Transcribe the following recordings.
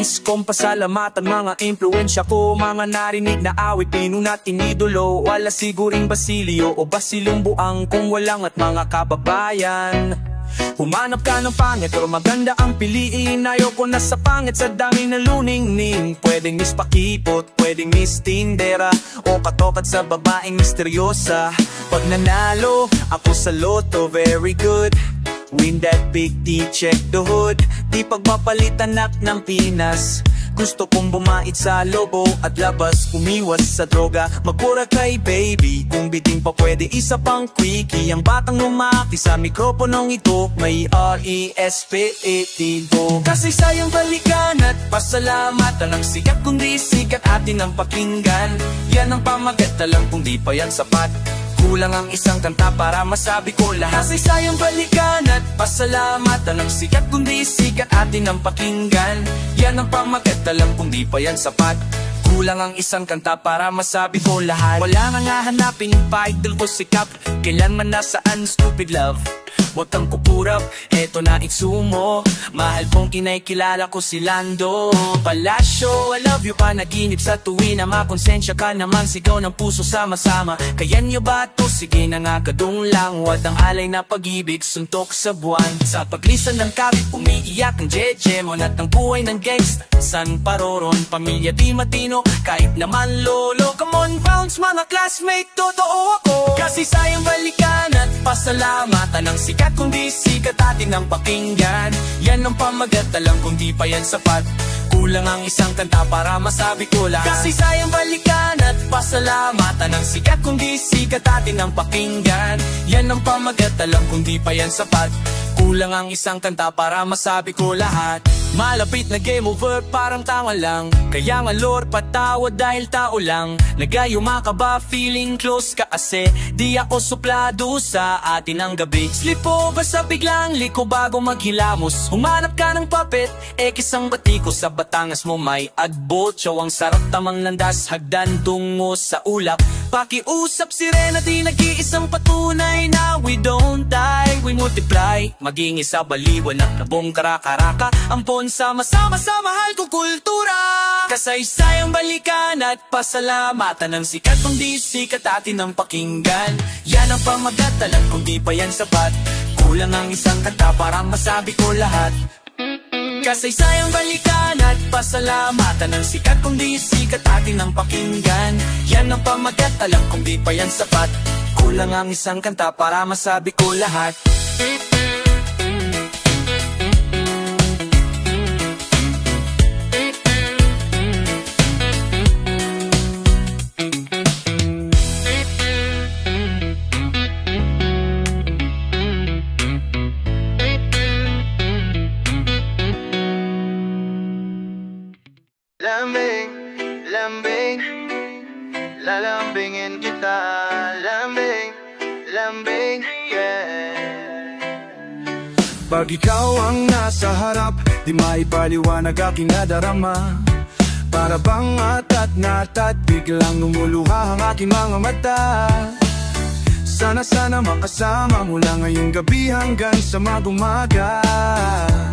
Nais kong pasalamatan mga impluensya ko, mga narinig na awit, pinunat inidolo. Wala siguring Basilio o Basilong Buang kung walang at mga kababayan. Humanap ka ng pangit pero maganda ang piliin. Ayoko na sa pangit sa dami na luningning. Pwedeng Miss Pakipot, pwedeng Miss Tindera, o katokat sa babaeng misteryosa. Pag nanalo ako sa loto, very good. Win that big D, check the hood. Di pagpapalit anak ng Pinas. Gusto kong bumait sa lobo at labas, umiwas sa droga. Magpura kay baby, kung biting pa pwede isa pang quickie. Ang batang lumaki sa mikroponong ito, may R-E-S-P-E-T-O. Kasi sayang balikan at pasalamatan. Ang sikat kundi sikat atin ang pakinggan. Yan ang pamagat lang kung di pa yan sapat. Kulang ang isang kanta para masabi ko lahat. Kasi sayang balikan at pasalamatan. Ang sikat kundi sikat atin ang pakinggan. Yan ang pamagat alam kung di pa yan sapat. Kulang ang isang kanta para masabi ko lahat. Wala nang hahanapin yung pa-idol ko sikap. Kailanman nasaan stupid love. Huwag kang kupurap, eto na itsumo. Mahal kong kinaykilala ko si Lando Palacio. I love you, panaginip sa tuwi na makonsensya ka naman. Sigaw ng puso sama-sama. Kaya nyo ba to? Sige na nga, kadung lang. Huwag ang alay na pag-ibig, suntok sa buwan. Sa paglisan ng kabit, umiiyak ang jejemon. At ang buhay ng gangsta, san paroron? Pamilya di matino, kahit naman lolo. Come on, bounce mga classmate, totoo ako. Kasi sayang balikan at pasalamatan. Ang sikat kundi sikat atin ang pakinggan. Yan ang pamagat alam kung di pa yan sapat. Kulang ang isang kanta para masabi ko lahat. Kasi sayang balikan at pasalamatan. Ang sikat kundi sikat atin ang pakinggan. Yan ang pamagat alam kung di pa yan sapat. Kulang ang isang kanta para masabi ko lahat. Malapit na game over, parang tama lang. Kaya nga lord, patawad dahil tao lang. Nagayuma ka ba, feeling close ka kasi di ako suplado sa atin ang gabi. Slip over sa biglang liko bago maghilamos. Humanap ka ng puppet, kisang batiko. Sa Batangas mo may agbocho. Ang sarap tamang landas, hagdan tungo sa ulap. Pakiusap sirena, di nag-iisang patunay na we don't die, we multiply. Maging isa baliwan at nabong karakaraka. Ampon sama-sama sa mahal ko kultura. Kasaysayang balikan at pasalamatan. Ang sikat kung di sikat atin ang pakinggan. Yan ang pamagat alam kung di pa yan sapat. Kulang ang isang kanta para masabi ko lahat. Kasaysayang balikan at pasalamatan. Ang sikat kung di sikat atin ang pakinggan. Yan ang pamagat alam kung di pa yan sapat. Kulang ang isang kanta para masabi ko lahat. Lambing, lambing, lalambingin kita. Lambing, lambing, yeah. Pag ikaw ang nasa harap, di maipaliwanag aking nadarama. Para bang atat-natat, biglang lumuluha ang aking mga mata. Sana makasama mo lang ngayong gabi hanggang sa mag-umaga.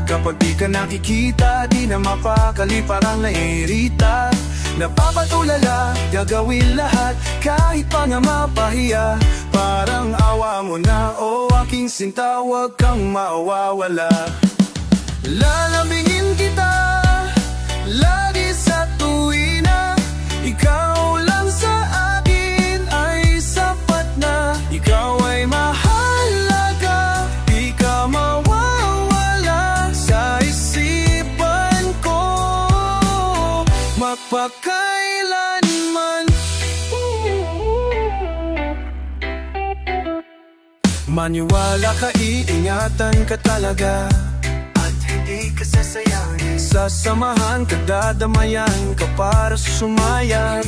Kapag di ka nakikita, di na mapakali, parang nairita. Napapatulala, gagawin lahat, kahit pa nga mapahiya. Parang awa mo na, o aking sinta, wag kang mawawala. Lalambingin kita, lagi sa tuwina. Ikaw lang sa akin ay sapat na. Ikaw ay mahalaga, di ka mawawala sa isipan ko magpakailanman. Maniwala ka, iingatan ka talaga, at hindi ka sasayangin. Sasamahan ka, dadamayan ka para sumayan.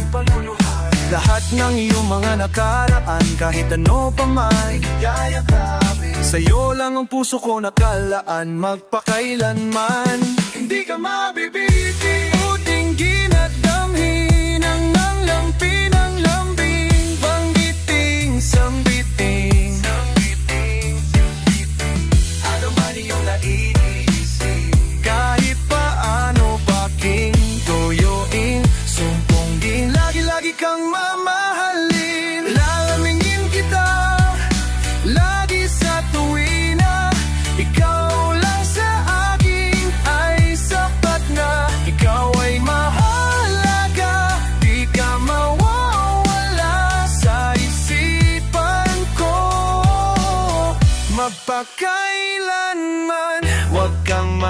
Lahat ng iyong mga nakaraan, kahit ano pa man yayakapin. Sa'yo lang ang puso ko nakalaan, magpakailanman. Hindi ka mabibiti, utinggin at damhin ang lampi ng lambing. Banggiting, sambiting, ano man iyong naiisip, kahit paano bakit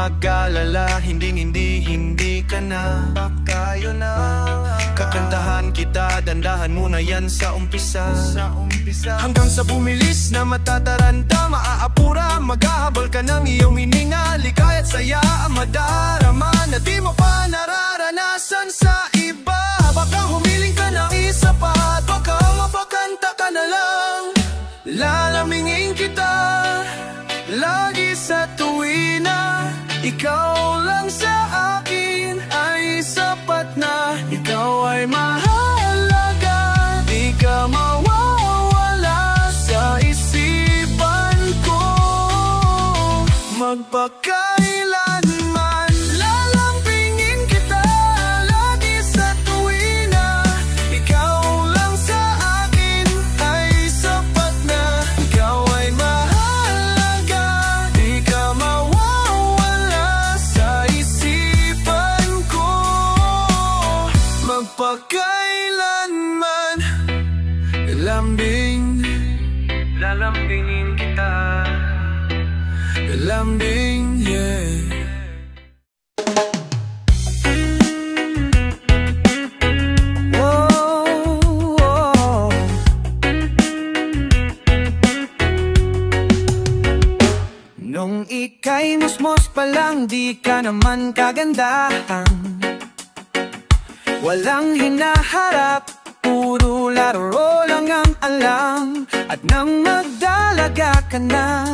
mag-alala, hindi ka na pakayo na. Kakantahan kita, dandahan muna yan sa umpisa. Hanggang sa bumilis na matataranta, maaapura, maghahabol ka ng iyong hininga. Likay at saya ang madarama na di mo pa nararanasan sa iba. Baka humiling ka ng isa pa at baka mapakanta ka na lang. Lalamingin kita lagi sa tuwina, ikaw lang sa akin ay sapat na. Ikaw ay mahalaga, di ka mawawala sa isipan ko. Magpakailanman lalampingin kita lagi sa tuwina, ikaw lang sa akin ay sapat na. Ikaw ay mahalaga, di ka mawawala sa isipan ko. Magpakailanman lalambingin kita, lambing, yeah. Nung ika'y musmos pa lang, di ka naman kagandahan. Walang hinaharap, puro laro lang ang alam. At nang magdalaga ka na,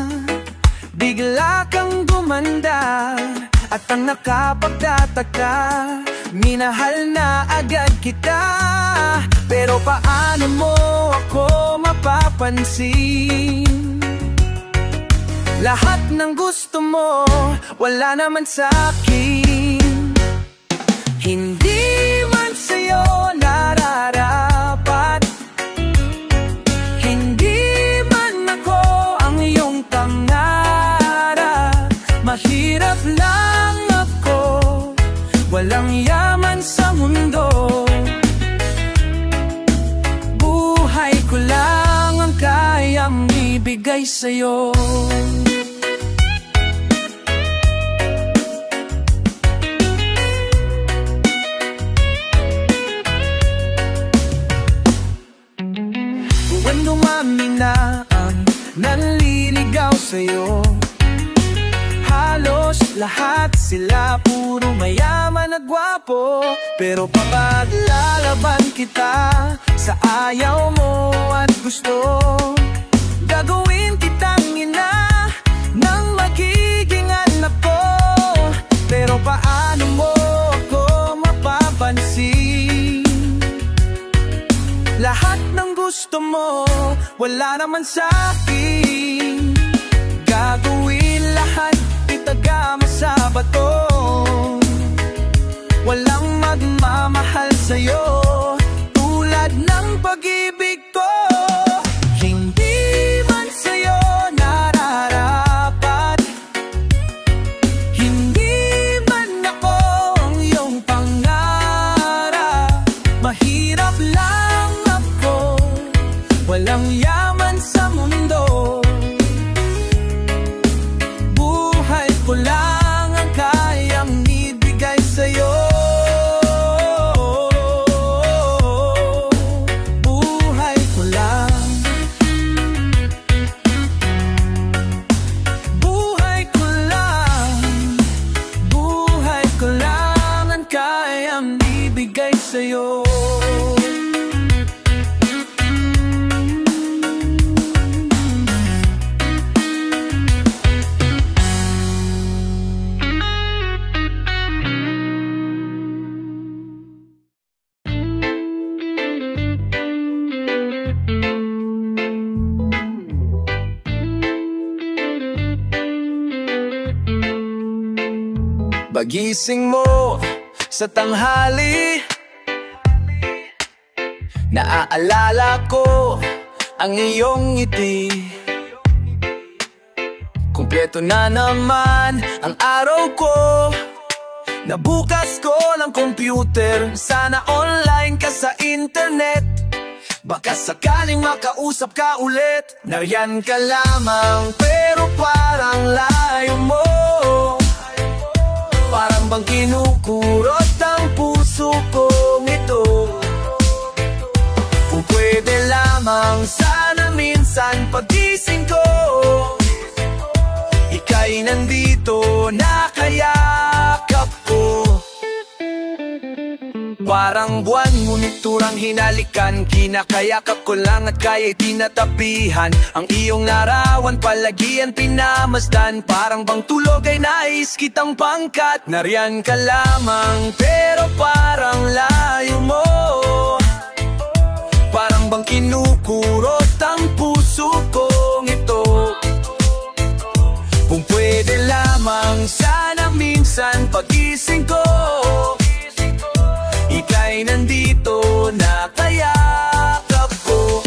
bigla kang gumanda. At ang nakapagtataka, minahal na agad kita. Pero paano mo ako mapapansin? Lahat ng gusto mo, wala naman sa'kin. Hindi man sa'yo nararapat, hindi man ako ang iyong pangarap. Mahirap lang ako, walang yaman sa mundo. Buhay ko lang ang kayang ibigay sa'yo. Buwan dumami na ang nanliligaw sa'yo. Halos lahat sila puro mayaman at gwapo. Pero papaglalaban kita sa ayaw mo at gusto. Gagawin kitang ina ng magiging anak ko. Pero paano mo ako mapapansin? Lahat ng gusto mo, wala naman sa'kin. Gagawin lahat, itagama sa bato. Walang magmamahal sa'yo tulad ng pag-ibig ko. Hindi man sa'yo nararapat, hindi man ako ang iyong pangarap. Mahirap lang ako, walang yaman sa mundo. Buhay ko lang ang kayang ibigay sa'yo. Buhay ko lang, buhay ko lang, buhay ko lang ang kayang ibigay sa'yo. Pagising mo sa tanghali, naaalala ko ang iyong ngiti. Kumpleto na naman ang araw ko. Nabukas ko ng computer, sana online ka sa internet. Baka sakaling makausap ka ulit. Nariyan ka lamang pero parang layo mo. Parang bang kinukurot ang puso kong ito. Kung pwede lamang sana minsan pagising ko, ika'y nandito nakayakap ko. Parang buwan ngunit turang hinalikan, kinakayakap ko lang at kaya'y tinatapihan. Ang iyong larawan palagian pinamasdan, parang bang tulog ay nais kitang pangkat. Nariyan ka lamang pero parang layo mo, parang bang kinukurot ang puso kong ito. Kung pwede lamang sana minsan pagising ko, ika'y nandito nakayakap ko.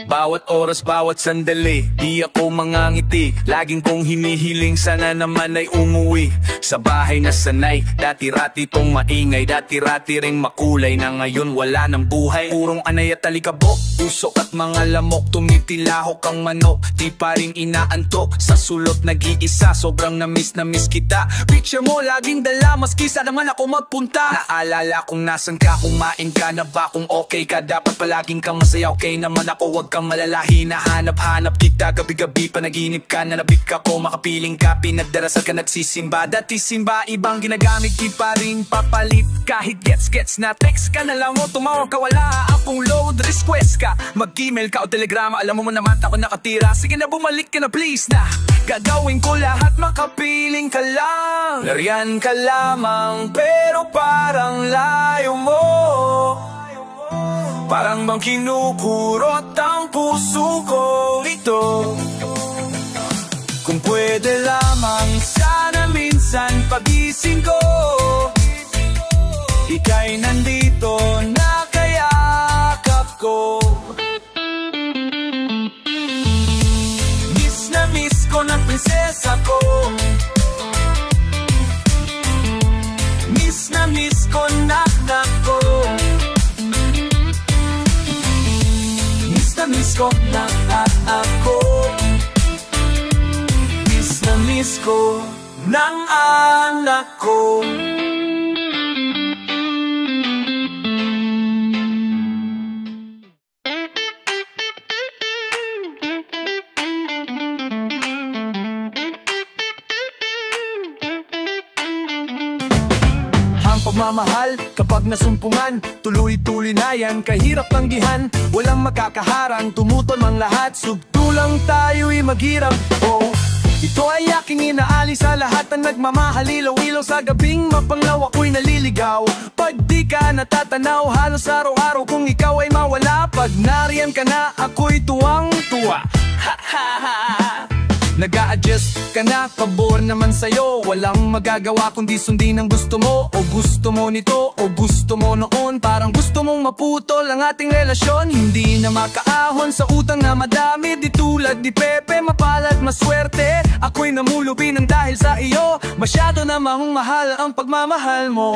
Bawat oras, bawat sandali, di ako mangangiti. Laging kong hinihiling sana naman ay umuwi sa bahay na sanay. Dati-rati tong maingay, dati-rati ring makulay. Na ngayon wala ng buhay, purong anay at talikabok. Usok at mga lamok, tumitilahok ang manok. Di pa rin inaantok, sa sulot nag-iisa. Sobrang na-miss kita. Picture mo laging dala, maski sa naman ako magpunta. Naalala kung nasan ka, kumain ka na ba, kung okay ka. Dapat palaging kang masaya, okay naman ako. Huwag kang malalahi, nahanap-hanap kita. Gabi-gabi panaginip ka, nanabik ako. Makapiling ka, pinagdarasal ka, nagsisimba. Dati simba, ibang ginagamit, di pa rin papalit. Kahit gets na text ka na lang o tumawag ka, wala akong load request ka. Mag-email ka o telegrama, alam mo naman ako nakatira. Sige na, bumalik ka na please na. Gagawin ko lahat, makapiling ka lang. Nariyan ka lamang pero parang layo mo, parang bang kinukurot ang puso ko ito. Kung pwede lamang sana minsan pagising ko, ika'y nandito nakayakap ko. Miss na miss ko na prinsesa ko, miss na miss ko nak-nak ko, miss ko na ako, miss ko ng anak ko. Pagmamahal, kapag nasumpungan, tuloy-tuloy na yan, kahirap tanggihan. Walang makakaharang, tumutol mang lahat, sugtulang tayo'y maghirap. Oh, ito ay aking inaalis sa lahat ng nagmamahal. Ilaw-ilaw sa gabing mapanglaw, ako'y naliligaw. Pag di ka natatanaw, halos araw-araw kung ikaw ay mawala. Pag nariyan ka na, ako'y tuwang-tuwa. Ha ha ha. Nag-a-adjust ka na, pabor naman sa'yo. Walang magagawa kundi sundin ang gusto mo. O gusto mo nito, o gusto mo noon. Parang gusto mong maputol ang ating relasyon. Hindi na makaahon sa utang na madami. Di tulad ni Pepe, mapalad maswerte. Ako'y namulupi ng dahil sa iyo. Masyado namang mahal ang pagmamahal mo.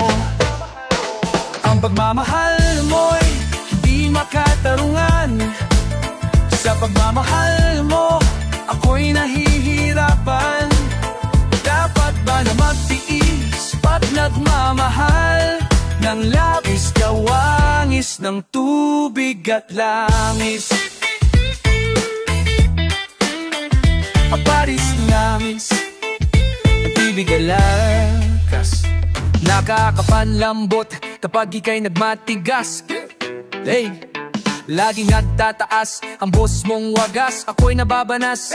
Ang pagmamahal mo'y di makatarungan. Sa pagmamahal mo, ako'y nahihirapan. Dapat ba na magtiis pag nagmamahal? Nang labis kawangis ng tubig at langis. Aparis langis, tibig at lakas. Nakakapanlambot kapag ika'y nagmatigas. Hey, laging nagtataas ang boss mong wagas. Ako'y nababanas,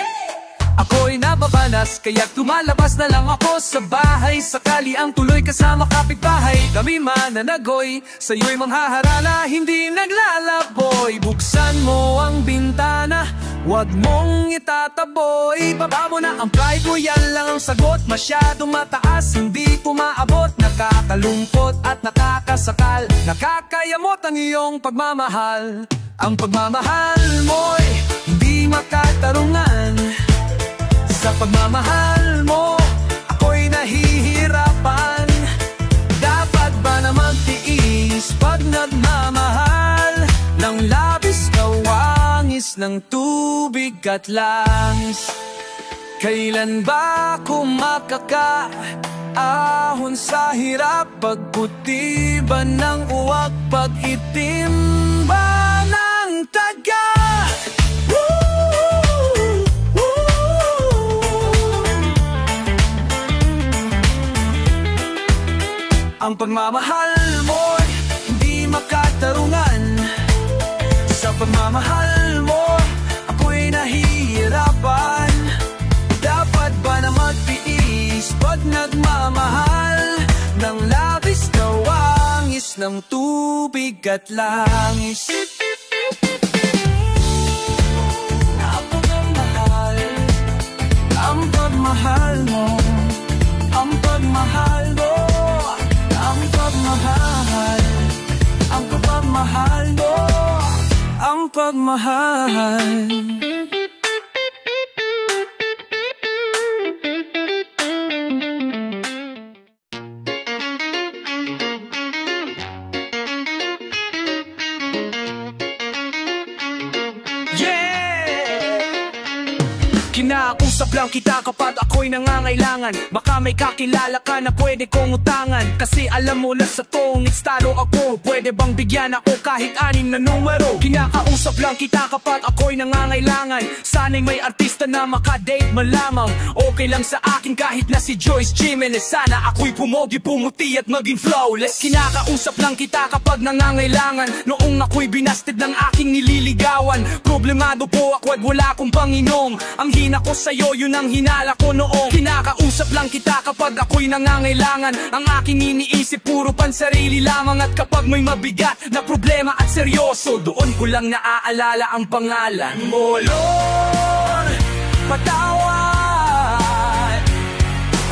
ako'y nababanas. Kaya tumalabas na lang ako sa bahay. Sakali ang tuloy kasama kapitbahay. Kami mananagoy, sa'yo'y manghaharana, hindi naglalaboy. Buksan mo ang bintana, huwag mong itataboy. Baba mo na ang pride mo, yan lang ang sagot. Masyadong mataas, hindi pumaabot. Nakakalungkot at nakakasakal, nakakayamot ang iyong pagmamahal. Ang pagmamahal mo'y hindi makatarungan. Sa pagmamahal mo, ako'y nahihirapan. Dapat ba na magtiis pag nagmamahal? Nang labis kawangis ng tubig at langis. Kailan ba ako ahon sa hirap, pagputi ba ng uwak, pag-itim ba ng taga. Ang pagmamahal mo'y hindi makatarungan. Sa pagmamahal mo, ako'y nahihirapan. Dapat ba na magtiis pag nagmamahal? Ng labis na wangis ng tubig at langis. Ang pagmamahal, ang pagmamahal mo, ang pagmamahal mo, ang pagmamahal, ang pagmamahal mo, ang pagmamahal. Kinausap lang kita kapag ako'y nangangailangan. Baka may kakilala ka na pwede kong utangan. Kasi alam mo na sa tong estado ako, pwede bang bigyan ako kahit 6 na numero? Kinakausap lang kita kapag ako'y nangangailangan. Sana'y may artista na makadate malamang. Okay lang sa akin kahit na si Joyce Jimenez. Sana ako'y pumogi, pumuti at maging flawless. Kinakausap lang kita kapag nangangailangan. Noong ako'y binasted ng aking nililigawan. Problemado po ako at wala akong panginom. Ang hina ko sa'yo, yun ang hinala ko noong. Kinakausap lang kita kapag ako'y nangangailangan. Ang aking iniisip puro pansarili lamang. At kapag may mabigat na problema at seryoso, doon ko lang naaalala ang pangalan mo. Lord, patawad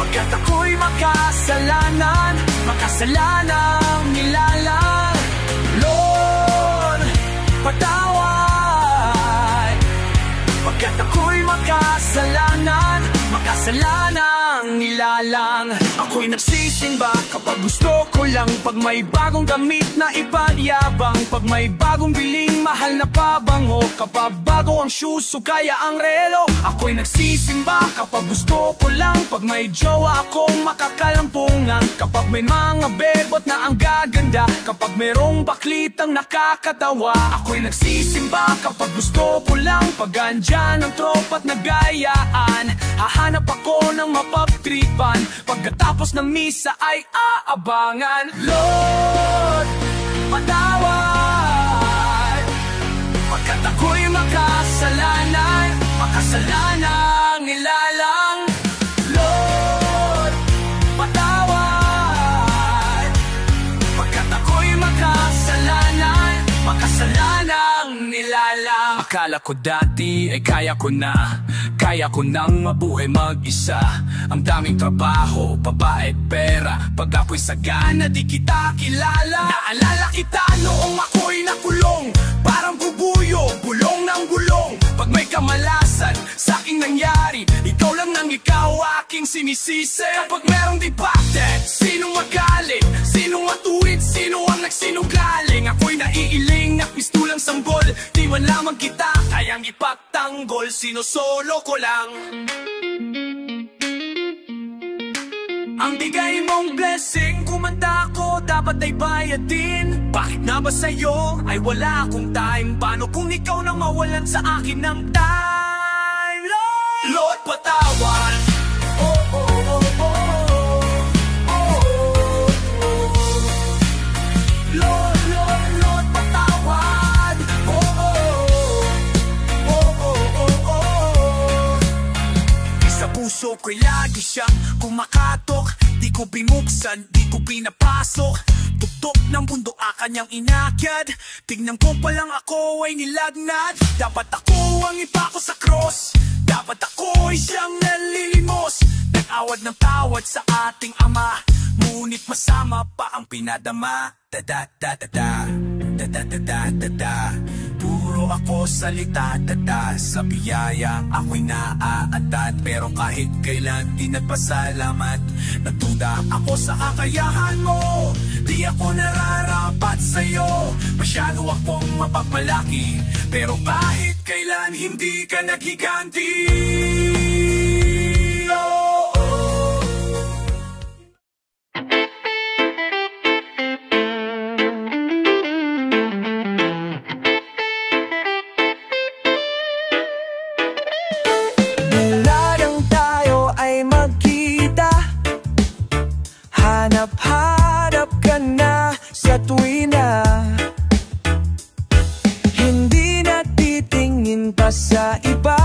pagkat ako'y makasalanan, makasalanang nilalang. Lord, patawad pagkat ako'y makasalanan, makasalanang nilalang. Ako'y nagsisimba kapag gusto ko lang. Pag may bagong gamit na ipagyabang, pag may bagong biling mahal na pabango, kapag bago ang shoes o kaya ang relo. Ako'y nagsisimba kapag gusto ko lang. Pag may jowa akong makakalampungan, kapag may mga bebot na ang gaganda, kapag mayroong baklitang nakakatawa. Ako'y nagsisimba kapag gusto ko lang. Pag andyan ang tropa't nagayaan, hahanap ako ng mapagtripan. Pagkatapos ng misa ay aabangan. Lord, patawad pagkat ako'y makasalanan, makasalanang nilalang. Lord, patawad pagkat ako'y makasalanan, makasalanang nilalang. Akala ko dati ay kaya ko na, kaya ko nang mabuhay mag-isa. Ang daming trabaho, babae, pera. Pag ako'y sagana, di kita kilala. Naalala kita noong ako'y nakulong, parang bubuyo, bulong ng gulong. Pag may kamalasan sa aking nangyari, ikaw lang nang ikaw aking sinisisi. Kapag merong debate, sinong magalit, sinong matuwid, sino ang nagsinungaling? Ako'y naiiling at pistulang sanggol, di man lamang kita kayang ipagtanggol. Sinosolo ko lang ang bigay mong blessing. Kumanta ko, dapat ay bayad din. Bakit na ba sa'yo ay wala akong time? Paano kung ikaw nang mawalan sa akin ng time? Lord, patawad. Oh, oh, oh, oh, oh, oh, oh. Lord, Lord, Lord, patawad. Oh, oh, oh, oh, oh, oh. Sa puso ko'y lagi siyang kumakatok. Di ko binuksan, di ko pinapasok. Tuktok ng bundok kanyang inakyat. Tingnan ko pa lang ako ay nilagnat. Dapat ako ang ipako sa cross, dapat ako ay siyang nalilimos. Nag-awad ng tawad sa ating Ama, ngunit masama pa ang pinadama. Da-da-da-da-da, da-da-da-da-da-da. Puro ako salita, dada. Sa biyaya ako'y naaantat, pero kahit kailan di nagpasalamat. Nagduda ako sa kakayahan mo, di ako nararapat sa'yo. Masyado akong mapagmalaki, pero kahit kailan hindi ka naghiganti. sa iba.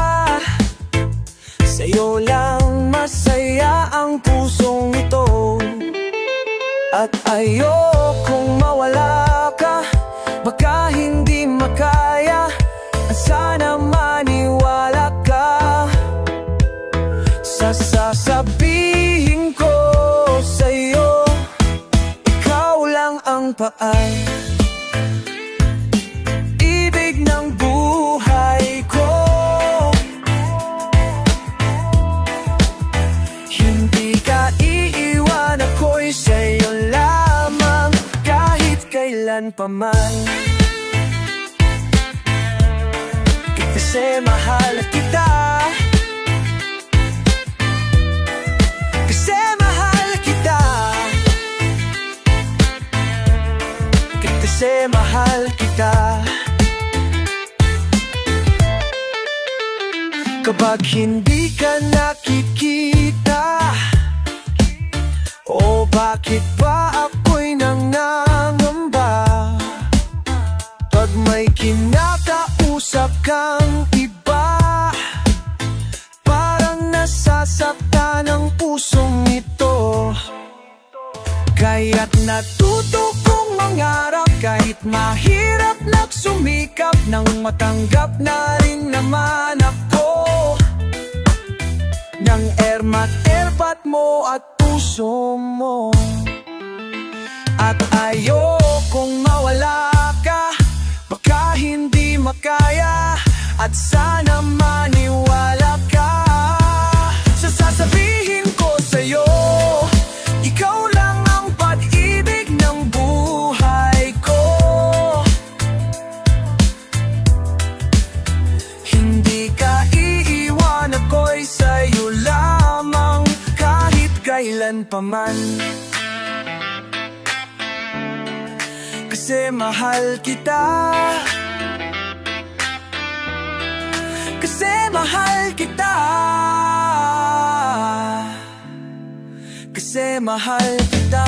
Sa'yo lang masaya ang pusong ito. At ayokong mawala ka, baka hindi makaya. Sana maniwala ka sa sasabihin ko sa'yo. Ikaw lang ang ibig ng buhay ko. Hindi ka iiwan, ako'y sa'yo lamang kahit kailan pa man. Kasi mahal kita, kasi mahal kita, kasi mahal kita. Kapag hindi ka nakikita, oh bakit ba ako'y nangangamba? Pag may kinakausap kang iba, parang nasasaktan ang pusong ito. Kaya't natuto kong mangarap, kahit mahirap nagsumikap, nang matanggap na rin naman ako ng ermat mo at puso mo. At ayokong mawala ka, baka hindi makaya. At sana maniwala ka sa sasabihin ko sa'yo. Ikaw lang ang pag-ibig ng buhay ko. Hindi ka iiwan, ako'y sa'yo lamang kahit kailan pa man. Kasi mahal kita, kasi mahal kita, kasi mahal kita.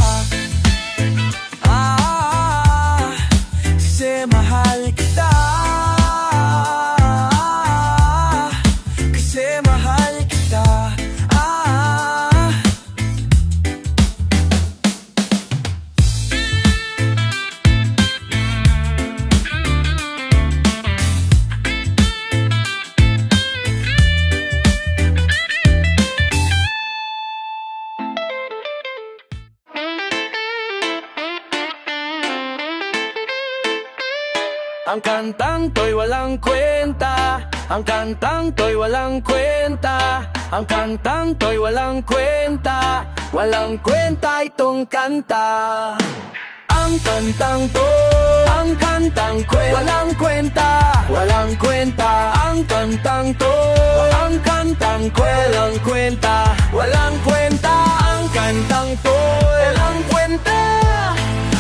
Kasi mahal kita, kasi mahal kita. Ang kantang to'y walang kwenta, ang kantang to'y walang kwenta, ang kantang to'y walang kwenta, walang kwenta itong kanta. Ang kantang to, ang kantang walang kwenta, walang kwenta. Ang kantang to, ang kantang walang kwenta, walang kwenta. Ang kantang to, walang kwenta,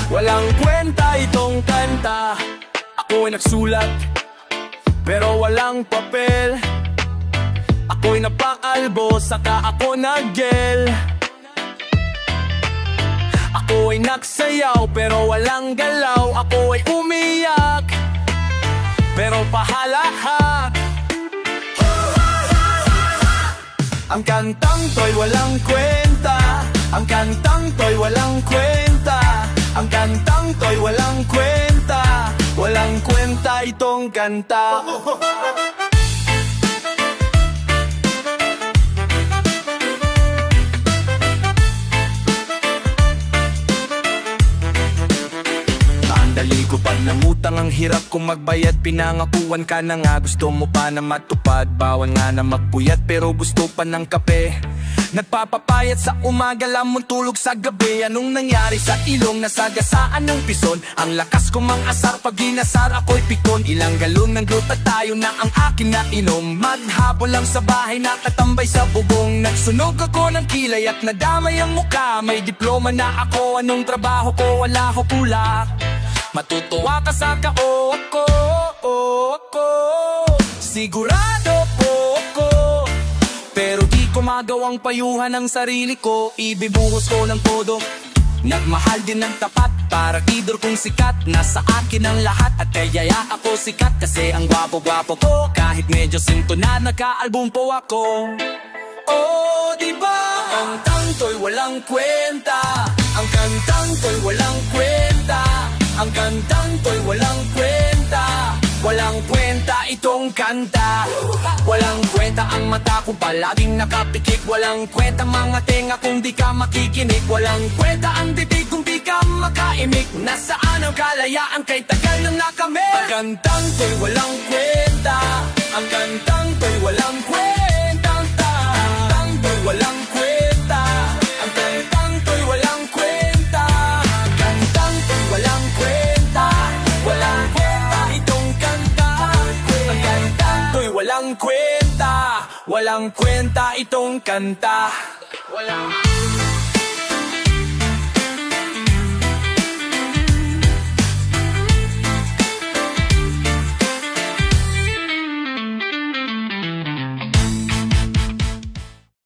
walang kwenta itong kanta. Ako'y nagsulat, pero walang papel. Ako'y napaalbo, saka ako naggel. Ako'y nagsayaw, pero walang galaw. Ako'y umiyak, pero pahalahat. Ang kantang to'y walang kwenta, ang kantang to'y walang kwenta, ang kantang to'y walang kwenta, walang kwenta itong kanta. Dali ko pag nangutang, ang hirap kong magbayad. Pinangakuan ka na nga, gusto mo pa na matupad. Bawal nga na magpuyat, pero gusto pa ng kape. Nagpapapayat sa umaga, lamang tulog sa gabi. Anong nangyari sa ilong, nasagasaan ng pison? Ang lakas ko mang asar, pag ginasar ako'y pikon. Ilang galon ng gluta tayo na ang akin na inom. Maghapon lang sa bahay, nakatambay sa bubong. Nagsunog ako ng kilay at nadamay ang muka. May diploma na ako, anong trabaho ko? Wala ko kulak. Matutuwa ka sa ako, sigurado po ako. Pero di ko magawang payuhan ang sarili ko. Ibibuhos ko ng todo, Nagmahal din ng tapat para idol kong sikat. Nasa akin ang lahat at kayaya ako sikat. Kasi ang gwapo-gwapo ko, kahit medyo sinto na, nagka-album po ako. Oh, diba? Ang tanto'y walang kwenta. Ang kantang to'y walang kwenta. Ang kantang to'y walang kwenta. Walang kwenta itong kanta. Walang kwenta ang mata kung palaging nakapikik. Walang kwenta mga tenga kung di ka makikinig. Walang kwenta ang bibig kung di ka makaimik. Nasaan ang kalayaan kay tagal nang nakamit? Ang kantang to'y walang kwenta. Ang kantang to'y walang kwenta. Ang kantang to'y walang kwenta. Ang kantang to'y walang kwenta. Ang kantang to'y walang kwenta. Walang kwenta itong kanta. Ang kantang to'y walang kwenta. Walang kwenta itong kanta. Walang